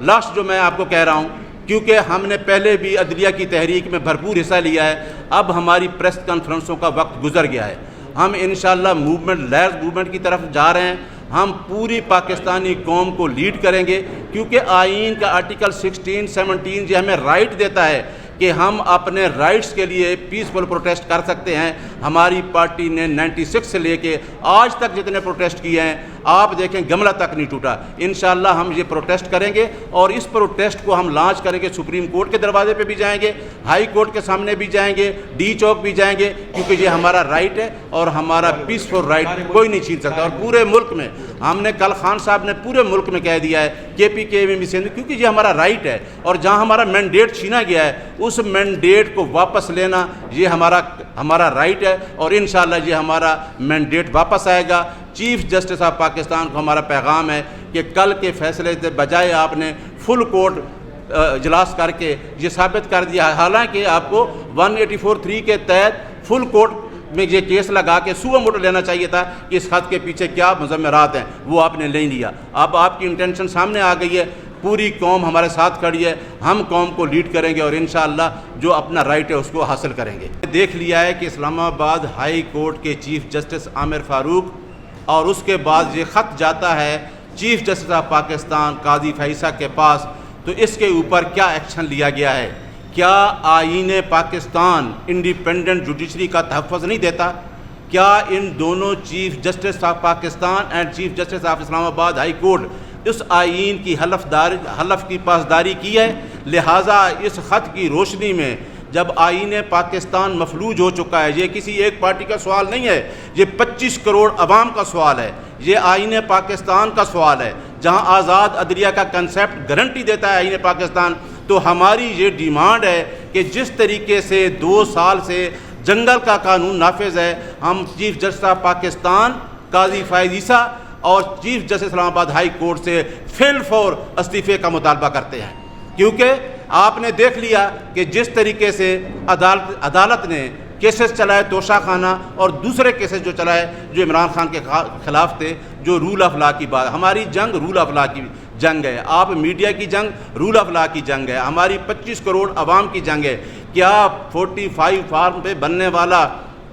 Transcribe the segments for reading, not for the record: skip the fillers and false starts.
Last جو میں آپ کو کہہ رہا ہوں، کیونکہ ہم نے پہلے بھی عدلیہ کی تحریک میں بھرپور حصہ لیا ہے، اب ہماری پریس کانفرنسوں کا وقت گزر گیا ہے۔ ہم انشاءاللہ لیز موومنٹ کی طرف جا رہے ہیں، ہم پوری پاکستانی قوم کو لیڈ کریں گے، کیونکہ آئین کا آرٹیکل 16, 17 یہ ہمیں رائٹ دیتا ہے کہ ہم اپنے رائٹس کے لیے پیسفل پروٹیسٹ کر سکتے ہیں۔ ہماری پارٹی نے 96 سے لے کے آج تک جتنے پروٹیسٹ کیے ہیں، آپ دیکھیں گملہ تک نہیں ٹوٹا۔ انشاءاللہ ہم یہ پروٹیسٹ کریں گے، اور اس پروٹیسٹ کو ہم لانچ کریں گے، سپریم کورٹ کے دروازے پہ بھی جائیں گے، ہائی کورٹ کے سامنے بھی جائیں گے، ڈی چوک بھی جائیں گے، کیونکہ یہ ہمارا رائٹ ہے، اور ہمارا پیسفل رائٹ کوئی نہیں چھین سکتا۔ اور پورے ملک میں ہم نے کل خان صاحب نے پورے ملک میں کہہ دیا ہے KPK میں بھی، کیونکہ یہ ہمارا رائٹ ہے، اور جہاں ہمارا مینڈیٹ چھینا گیا ہے اس مینڈیٹ کو واپس لینا یہ ہمارا رائٹ ہے، اور انشاءاللہ یہ ہمارا مینڈیٹ واپس آئے گا۔ چیف جسٹس آف پاکستان کو ہمارا پیغام ہے کہ کل کے فیصلے سے بجائے آپ نے فل کورٹ اجلاس کر کے یہ ثابت کر دیا، حالانکہ آپ کو 184(3) کے تحت فل کورٹ میں یہ کیس لگا کے سو موٹو لینا چاہیے تھا کہ اس خط کے پیچھے کیا مضمرات ہیں، وہ آپ نے نہیں لیا۔ اب آپ کی انٹینشن سامنے آ گئی ہے، پوری قوم ہمارے ساتھ کھڑی ہے، ہم قوم کو لیڈ کریں گے، اور انشاءاللہ جو اپنا رائٹ ہے اس کو حاصل کریں گے۔ دیکھ لیا ہے کہ اسلام آباد ہائی کورٹ کے چیف جسٹس عامر فاروق، اور اس کے بعد یہ خط جاتا ہے چیف جسٹس آف پاکستان قاضی فیصل کے پاس، تو اس کے اوپر کیا ایکشن لیا گیا ہے؟ کیا آئین پاکستان انڈیپینڈنٹ جوڈیشری کا تحفظ نہیں دیتا؟ کیا ان دونوں chief justice of Pakistan and chief justice of Islamabad high court اس آئین کی حلف کی پاسداری کی ہے؟ لہٰذا اس خط کی روشنی میں جب آئین پاکستان مفلوج ہو چکا ہے، یہ کسی ایک پارٹی کا سوال نہیں ہے، یہ 25 کروڑ عوام کا سوال ہے، یہ آئین پاکستان کا سوال ہے، جہاں آزاد عدلیہ کا کنسیپٹ گارنٹی دیتا ہے آئین پاکستان۔ تو ہماری یہ ڈیمانڈ ہے کہ جس طریقے سے 2 سال سے جنگل کا قانون نافذ ہے، ہم چیف جسٹس آف پاکستان قاضی فائز عیسیٰ اور چیف جسٹس اسلام آباد ہائی کورٹ سے فیل فور استعفے کا مطالبہ کرتے ہیں، کیونکہ آپ نے دیکھ لیا کہ جس طریقے سے عدالت نے کیسز چلائے توشہ خانہ اور دوسرے کیسز جو چلائے جو عمران خان کے خلاف تھے، جو رول آف لا کی بات، ہماری جنگ رول آف لا کی جنگ ہے، آپ میڈیا کی جنگ رول آف لا کی جنگ ہے، ہماری 25 کروڑ عوام کی جنگ ہے۔ کیا 45 فارم پہ بننے والا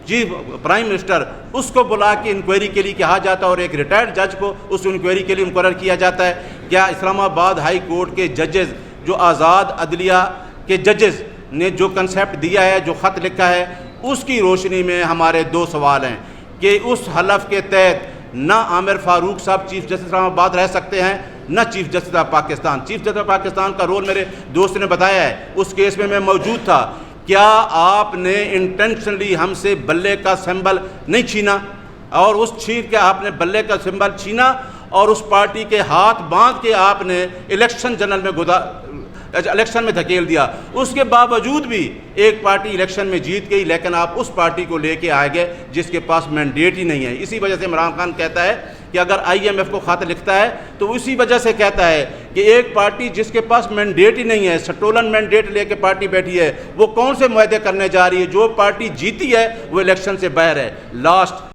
چیف پرائم منسٹر اس کو بلا کے انکوائری کے لیے کہا جاتا ہے، اور ایک ریٹائرڈ جج کو اس انکوائری کے لیے مقرر کیا جاتا ہے؟ کیا اسلام آباد ہائی کورٹ کے ججز، جو آزاد عدلیہ کے ججز نے جو کنسیپٹ دیا ہے، جو خط لکھا ہے، اس کی روشنی میں ہمارے 2 سوال ہیں کہ اس حلف کے تحت نہ عامر فاروق صاحب چیف جسٹس اسلام آباد رہ سکتے ہیں، نہ chief justice of Pakistan. Chief justice of Pakistan کا رول میرے دوست نے بتایا ہے، اس کیس میں موجود تھا۔ کیا آپ نے انٹینشنلی ہم سے بلے کا سمبل نہیں چھینا، اور اس چھین کے آپ نے بلے کا سمبل چھینا، اور اس پارٹی کے ہاتھ باندھ کے آپ نے الیکشن میں دھکیل دیا؟ اس کے باوجود بھی ایک پارٹی الیکشن میں جیت گئی، لیکن آپ اس پارٹی کو لے کے آئے گئے جس کے پاس مینڈیٹ ہی نہیں ہے۔ اسی وجہ سے عمران خان کہتا ہے کہ اگر IMF کو خط لکھتا ہے تو اسی وجہ سے کہتا ہے کہ ایک پارٹی جس کے پاس مینڈیٹ ہی نہیں ہے، سٹولن مینڈیٹ لے کے پارٹی بیٹھی ہے، وہ کون سے معاہدے کرنے جا رہی ہے؟ جو پارٹی جیتی ہے وہ الیکشن سے باہر ہے۔ لاسٹ